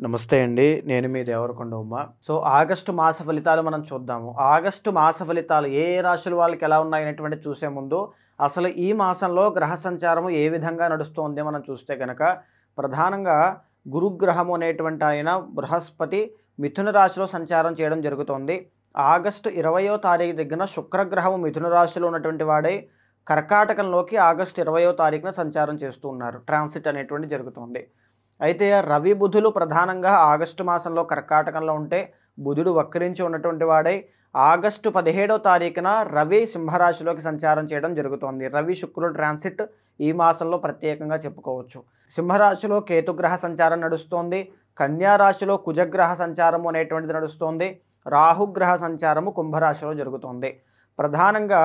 నమస్తే అండి. నేను మీ దేవరకొండ ఉమ. ఆగస్టు మాస ఫలితాలు మనం చూద్దాము. ఆగస్టు మాస ఫలితాలు ఏ ఏ రాశుల వాళ్ళకి ఎలా ఉన్నాయనేటువంటిది చూసే ముందు అసలు ఈ మాసంలో గ్రహ సంచారము ఏ విధంగా నడుస్తోంది మనం చూస్తే గనక ప్రధానంగా గురుగ్రహము అనేటువంటి ఆయన బృహస్పతి మిథున రాశిలో సంచారం చేయడం జరుగుతోంది. ఆగస్టు 20వ తారీఖు దగ్గర శుక్రగ్రహము మిథున రాశిలో ఉన్నటువంటి వాడై కర్కాటకంలోకి ఆగస్టు 20వ తారీఖున సంచారం చేస్తూ ఉన్నారు. ట్రాన్సిట్ అనేటువంటి జరుగుతోంది. అయితే రవి బుధులు ప్రధానంగా ఆగస్టు మాసంలో కర్కాటకంలో ఉంటే బుధుడు వక్రించి ఉన్నటువంటి వాడై ఆగస్టు 17వ తారీఖున రవి సింహరాశిలోకి సంచారం చేయడం జరుగుతోంది. రవి శుక్రుడు ట్రాన్సిట్ ఈ మాసంలో ప్రత్యేకంగా చెప్పుకోవచ్చు. సింహరాశిలో కేతుగ్రహ సంచారం నడుస్తోంది. కన్యా రాశిలో కుజగ్రహ సంచారము అనేటువంటిది నడుస్తోంది. రాహుగ్రహ సంచారము కుంభరాశిలో జరుగుతోంది. ప్రధానంగా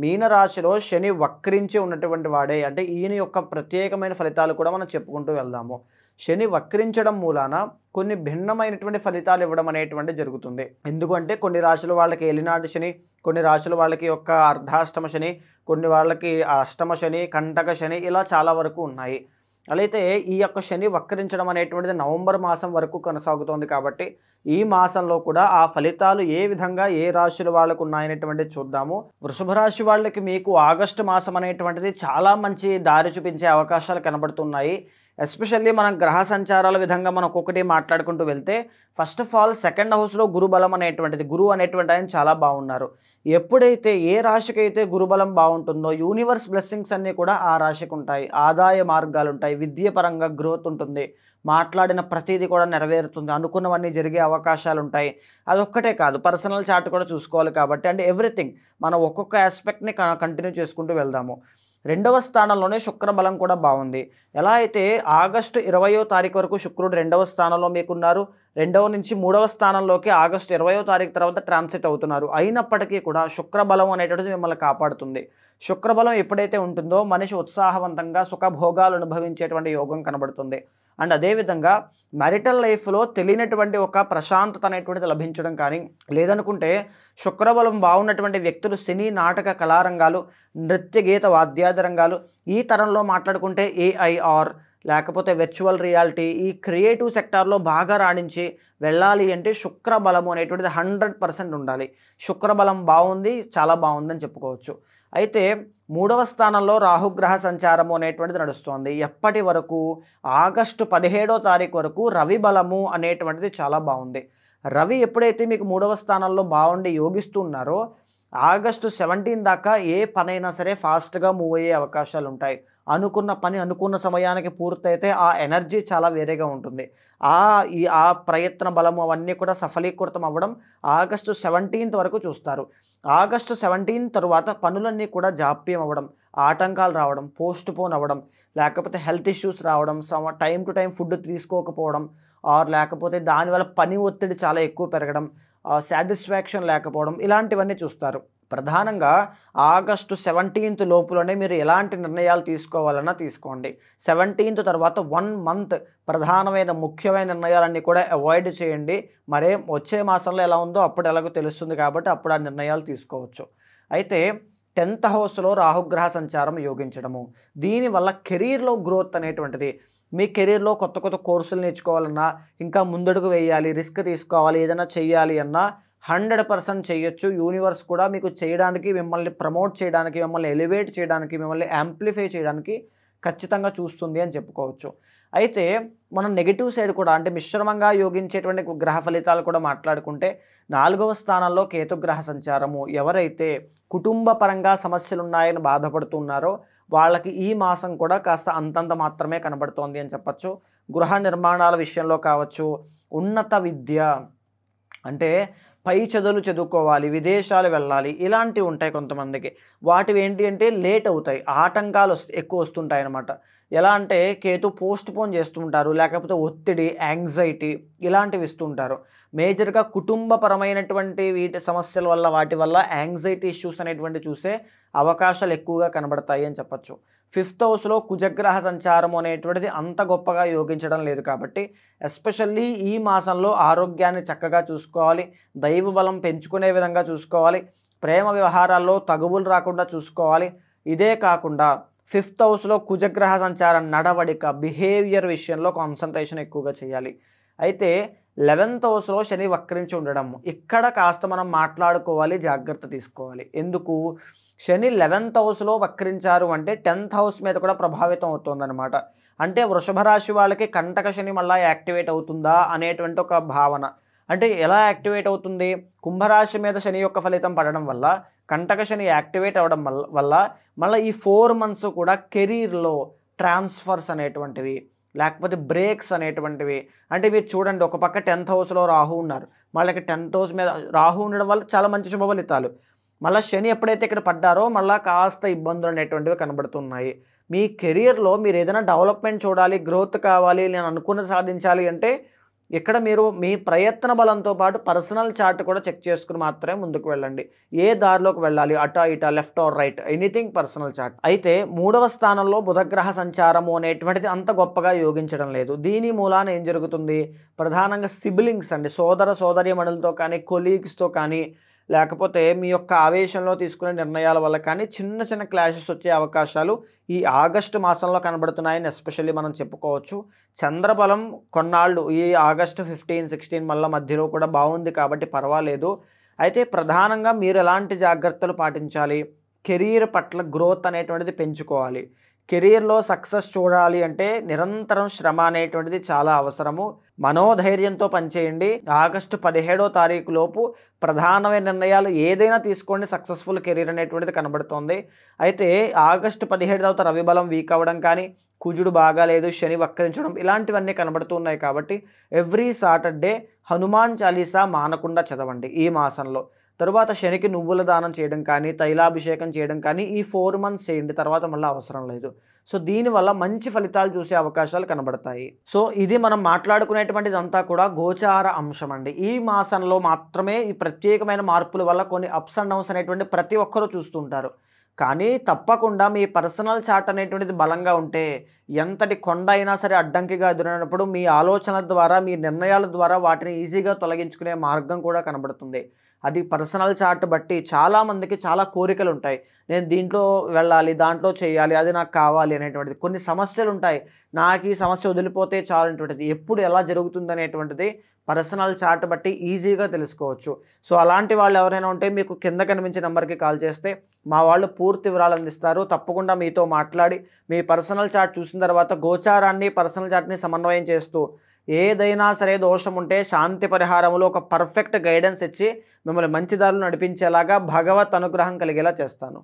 మీనరాశిలో శని వక్రించి ఉన్నటువంటి వాడే, అంటే ఈయన యొక్క ప్రత్యేకమైన ఫలితాలు కూడా మనం చెప్పుకుంటూ వెళ్దాము. శని వక్రించడం మూలాన కొన్ని భిన్నమైనటువంటి ఫలితాలు ఇవ్వడం అనేటువంటి జరుగుతుంది. ఎందుకంటే కొన్ని రాశుల వాళ్ళకి ఏలినాటి శని, కొన్ని రాశుల వాళ్ళకి యొక్క అర్ధాష్టమ శని, కొన్ని వాళ్ళకి అష్టమ శని, కంటక శని, ఇలా చాలా వరకు ఉన్నాయి. అయితే ఈ యొక్క శని వక్రించడం అనేటువంటిది నవంబర్ మాసం వరకు కొనసాగుతోంది. కాబట్టి ఈ మాసంలో కూడా ఆ ఫలితాలు ఏ విధంగా ఏ రాశుల వాళ్ళకు ఉన్నాయనేటువంటిది చూద్దాము. వృషభ రాశి వాళ్ళకి మీకు ఆగస్టు మాసం అనేటువంటిది చాలా మంచి దారి చూపించే అవకాశాలు కనబడుతున్నాయి. ఎస్పెషల్లీ మనం గ్రహ సంచారాల విధంగా మనం ఒక్కొక్కటి మాట్లాడుకుంటూ వెళ్తే ఫస్ట్ ఆఫ్ ఆల్ సెకండ్ హౌస్లో గురుబలం అనేటువంటిది, గురువు అనేటువంటి ఆయన చాలా బాగున్నారు. ఎప్పుడైతే ఏ రాశికైతే గురుబలం బాగుంటుందో యూనివర్స్ బ్లెస్సింగ్స్ అన్నీ కూడా ఆ రాశికి ఉంటాయి. ఆదాయ మార్గాలు ఉంటాయి, విద్య పరంగా గ్రోత్ ఉంటుంది, మాట్లాడిన ప్రతిదీ కూడా నెరవేరుతుంది, అనుకున్నవన్నీ జరిగే అవకాశాలు ఉంటాయి. అదొక్కటే కాదు, పర్సనల్ చార్ట్ కూడా చూసుకోవాలి. కాబట్టి అంటే ఎవ్రీథింగ్ మనం ఒక్కొక్క ఆస్పెక్ట్ని కంటిన్యూ చేసుకుంటూ వెళ్దాము. రెండవ స్థానంలోనే శుక్రబలం కూడా బాగుంది. ఎలా అయితే ఆగస్టు 20వ తారీఖు వరకు శుక్రుడు రెండవ స్థానంలో మీకున్నారు. రెండవ నుంచి మూడవ స్థానంలోకి ఆగస్టు 20వ తారీఖు తర్వాత ట్రాన్సిట్ అవుతున్నారు. అయినప్పటికీ కూడా శుక్రబలం అనేటువంటిది మిమ్మల్ని కాపాడుతుంది. శుక్రబలం ఎప్పుడైతే ఉంటుందో మనిషి ఉత్సాహవంతంగా సుఖభోగాలు అనుభవించేటువంటి యోగం కనబడుతుంది. అండ్ అదేవిధంగా మ్యారిటల్ లైఫ్లో తెలియనటువంటి ఒక ప్రశాంతత అనేటువంటిది లభించడం కానీ, లేదనుకుంటే శుక్రబలం బాగున్నటువంటి వ్యక్తులు సినీ నాటక కళారంగాలు, నృత్య గీత వాద్యాది రంగాలు, ఈ తరంలో మాట్లాడుకుంటే ఏఐఆర్ లేకపోతే వర్చువల్ రియాలిటీ, ఈ క్రియేటివ్ సెక్టార్లో బాగా రాణించి వెళ్ళాలి అంటే శుక్రబలము అనేటువంటిది 100% ఉండాలి. శుక్రబలం బాగుంది, చాలా బాగుందని చెప్పుకోవచ్చు. అయితే మూడవ స్థానంలో రాహుగ్రహ సంచారము అనేటువంటిది నడుస్తోంది. ఎప్పటి వరకు? ఆగస్టు 17వ తారీఖు వరకు రవి బలము అనేటువంటిది చాలా బాగుంది. రవి ఎప్పుడైతే మీకు మూడవ స్థానంలో బాగుండి యోగిస్తూ ఉన్నారో ఆగస్టు 17 దాకా ఏ పనైనా సరే ఫాస్ట్గా మూవ్ అయ్యే అవకాశాలు ఉంటాయి. అనుకున్న పని అనుకున్న సమయానికి పూర్తయితే ఆ ఎనర్జీ చాలా వేరేగా ఉంటుంది. ఆ ప్రయత్న బలము అవన్నీ కూడా సఫలీకృతం అవ్వడం ఆగస్టు 17 వరకు చూస్తారు. ఆగస్టు 17 తరువాత పనులన్నీ కూడా జాప్యం అవ్వడం, ఆటంకాలు రావడం, పోస్ట్ పోన్ అవ్వడం, లేకపోతే హెల్త్ ఇష్యూస్ రావడం, టైం టు టైం ఫుడ్ తీసుకోకపోవడం, లేకపోతే దానివల్ల పని ఒత్తిడి చాలా ఎక్కువ పెరగడం, సాటిస్ఫాక్షన్ లేకపోవడం, ఇలాంటివన్నీ చూస్తారు. ప్రధానంగా ఆగస్టు 17 లోపులోనే మీరు ఎలాంటి నిర్ణయాలు తీసుకోవాలన్నా తీసుకోండి. 17 తర్వాత 1 మంత్ ప్రధానమైన ముఖ్యమైన నిర్ణయాలన్నీ కూడా అవాయిడ్ చేయండి. వచ్చే మాసంలో ఎలా ఉందో అప్పుడు ఎలాగో తెలుస్తుంది కాబట్టి అప్పుడు ఆ నిర్ణయాలు తీసుకోవచ్చు. అయితే 10th హౌస్లో రాహుగ్రహ సంచారం యోగించడము, దీనివల్ల కెరీర్లో గ్రోత్ అనేటువంటిది, మీ కెరీర్లో కొత్త కొత్త కోర్సులు నేర్చుకోవాలన్నా, ఇంకా ముందడుగు వేయాలి, రిస్క్ తీసుకోవాలి, ఏదైనా చెయ్యాలి అన్నా 100% చేయొచ్చు. యూనివర్స్ కూడా మీకు చేయడానికి, మిమ్మల్ని ప్రమోట్ చేయడానికి, మిమ్మల్ని ఎలివేట్ చేయడానికి, మిమ్మల్ని యాంప్లిఫై చేయడానికి ఖచ్చితంగా చూస్తుంది అని చెప్పుకోవచ్చు. అయితే మనం నెగిటివ్ సైడ్ కూడా, అంటే మిశ్రమంగా యోగించేటువంటి గ్రహ ఫలితాలు కూడా మాట్లాడుకుంటే 4వ స్థానంలో కేతుగ్రహ సంచారము, ఎవరైతే కుటుంబ పరంగా సమస్యలు ఉన్నాయని బాధపడుతున్నారో వాళ్ళకి ఈ మాసం కూడా కాస్త అంతంత మాత్రమే కనబడుతోంది అని చెప్పచ్చు. గృహ నిర్మాణాల విషయంలో కావచ్చు, ఉన్నత విద్య అంటే పై చదువులు చదువుకోవాలి, విదేశాలు వెళ్ళాలి, ఇలాంటివి ఉంటాయి కొంతమందికి. వాటివి ఏంటి అంటే లేట్ అవుతాయి, ఆటంకాలు ఎక్కువ వస్తుంటాయి అన్నమాట. ఎలా అంటే కేతు పోస్ట్ పోన్ చేస్తుంటారు, లేకపోతే ఒత్తిడి, యాంగ్జైటీ ఇలాంటివి ఇస్తుంటారు. మేజర్గా కుటుంబపరమైనటువంటి వీటి సమస్యల వల్ల, వాటి వల్ల యాంగ్జైటీ ఇష్యూస్ అనేటువంటి చూసే అవకాశాలు ఎక్కువగా కనబడతాయి అని చెప్పచ్చు. 5th హౌస్లో కుజగ్రహ సంచారం అనేటువంటిది అంత గొప్పగా యోగించడం లేదు. కాబట్టి ఎస్పెషల్లీ ఈ మాసంలో ఆరోగ్యాన్ని చక్కగా చూసుకోవాలి, దైవ బలం పెంచుకునే విధంగా చూసుకోవాలి, ప్రేమ వ్యవహారాల్లో తగువులు రాకుండా చూసుకోవాలి. ఇదే కాకుండా 5th హౌస్లో కుజగ్రహ సంచారం, నడవడిక, బిహేవియర్ విషయంలో కాన్సన్ట్రేషన్ ఎక్కువగా చేయాలి. అయితే 11th హౌస్లో శని వక్రించి ఉండడం ఇక్కడ కాస్త మనం మాట్లాడుకోవాలి, జాగ్రత్త తీసుకోవాలి. ఎందుకు? శని 11th హౌస్లో వక్రించారు అంటే 10th హౌస్ మీద కూడా ప్రభావితం అవుతుందన్నమాట. అంటే వృషభ రాశి వాళ్ళకి కంటక శని మళ్ళీ యాక్టివేట్ అవుతుందా అనేటువంటి ఒక భావన. అంటే ఎలా యాక్టివేట్ అవుతుంది? కుంభరాశి మీద శని యొక్క ఫలితం పడడం వల్ల కంటక శని యాక్టివేట్ అవ్వడం వల్ల మళ్ళీ ఈ 4 మంత్స్ కూడా కెరీర్లో ట్రాన్స్ఫర్స్ అనేటువంటివి, లేకపోతే బ్రేక్స్ అనేటువంటివి. అంటే మీరు చూడండి, ఒక పక్క 10th హౌస్లో రాహు ఉన్నారు, మళ్ళీ 10th హౌస్ మీద రాహు ఉండడం వల్ల చాలా మంచి శుభ ఫలితాలు. మళ్ళీ శని ఎప్పుడైతే ఇక్కడ పడ్డారో మళ్ళీ కాస్త ఇబ్బందులు అనేటువంటివి కనబడుతున్నాయి. మీ కెరియర్లో మీరు ఏదైనా డెవలప్మెంట్ చూడాలి, గ్రోత్ కావాలి, నేను అనుకున్నది సాధించాలి అంటే ఇక్కడ మీరు మీ ప్రయత్న బలంతో పాటు పర్సనల్ చార్ట్ కూడా చెక్ చేసుకుని మాత్రమే ముందుకు వెళ్ళండి. ఏ దారిలోకి వెళ్ళాలి, అటా ఇటా, left or right, anything personal chart. అయితే 3వ స్థానంలో బుధగ్రహ సంచారము అనేటువంటిది అంత గొప్పగా యోగించడం లేదు. దీని మూలాన ఏం జరుగుతుంది? ప్రధానంగా సిబ్లింగ్స్ అండి, సోదర సోదరీమణులతో కానీ, కొలీగ్స్తో కానీ, లేకపోతే మీ యొక్క ఆవేశంలో తీసుకునే నిర్ణయాల వల్ల కానీ చిన్న చిన్న క్లాషెస్ వచ్చే అవకాశాలు ఈ ఆగస్టు మాసంలో కనబడుతున్నాయని ఎస్పెషల్లీ మనం చెప్పుకోవచ్చు. చంద్రబలం కొన్నాళ్ళు ఈ ఆగస్టు 15, 16 మళ్ళీ మధ్యలో కూడా బాగుంది కాబట్టి పర్వాలేదు. అయితే ప్రధానంగా మీరు ఎలాంటి జాగ్రత్తలు పాటించాలి? కెరీర్ పట్ల గ్రోత్ అనేటువంటిది పెంచుకోవాలి. కెరీర్లో సక్సెస్ చూడాలి అంటే నిరంతరం శ్రమ అనేటువంటిది చాలా అవసరము. మనోధైర్యంతో పనిచేయండి. ఆగస్టు 17వ తారీఖు లోపు ప్రధానమైన నిర్ణయాలు ఏదైనా తీసుకోండి, సక్సెస్ఫుల్ కెరీర్ అనేటువంటిది కనబడుతోంది. అయితే ఆగస్టు 17 తర్వాత రవి బలం వీక్ అవ్వడం కానీ, కుజుడు బాగాలేదు, శని వక్రించడం, ఇలాంటివన్నీ కనబడుతున్నాయి. కాబట్టి ఎవ్రీ సాటర్డే హనుమాన్ చాలీసా మానకుండా చదవండి ఈ మాసంలో. తరువాత శనికి నువ్వుల దానం చేయడం కానీ, తైలాభిషేకం చేయడం కానీ ఈ 4 మంత్స్ చేయండి, తర్వాత మళ్ళీ అవసరం లేదు. సో దీనివల్ల మంచి ఫలితాలు చూసే అవకాశాలు కనబడతాయి. సో ఇది మనం మాట్లాడుకునేటువంటిదంతా కూడా గోచార అంశం అండి. ఈ మాసంలో మాత్రమే ఈ ప్రత్యేకమైన మార్పుల వల్ల కొన్ని అప్స్ అండ్ డౌన్స్ అనేటువంటి ప్రతి ఒక్కరూ చూస్తుంటారు. కానీ తప్పకుండా మీ పర్సనల్ చార్ట్ అనేటువంటిది బలంగా ఉంటే ఎంతటి కొండ అయినా సరే అడ్డంకిగా ఎదురైనప్పుడు మీ ఆలోచన ద్వారా, మీ నిర్ణయాల ద్వారా వాటిని ఈజీగా తొలగించుకునే మార్గం కూడా కనబడుతుంది. అది పర్సనల్ చార్ట్ బట్టి చాలామందికి చాలా కోరికలు ఉంటాయి. నేను దీంట్లో వెళ్ళాలి, దాంట్లో చేయాలి, అది నాకు కావాలి అనేటువంటిది. కొన్ని సమస్యలు ఉంటాయి, నాకు ఈ సమస్య వదిలిపోతే చాలు అనేటువంటిది. ఎప్పుడు ఎలా జరుగుతుంది అనేటువంటిది పర్సనల్ చార్ట్ బట్టి ఈజీగా తెలుసుకోవచ్చు. సో అలాంటి వాళ్ళు ఎవరైనా ఉంటే మీకు కింద కనిపించే నెంబర్కి కాల్ చేస్తే మా వాళ్ళు పూర్తి వివరాలు అందిస్తారు. తప్పకుండా మీతో మాట్లాడి మీ పర్సనల్ చార్ట్ చూసిన తర్వాత గోచారాన్ని, పర్సనల్ చార్ట్ని సమన్వయం చేస్తూ ఏదైనా సరే దోషం ఉంటే శాంతి పరిహారములో ఒక పర్ఫెక్ట్ గైడెన్స్ ఇచ్చి మిమ్మల్ని మంచి దారిలో నడిపించేలాగా భగవత్ అనుగ్రహం కలిగేలా చేస్తాను.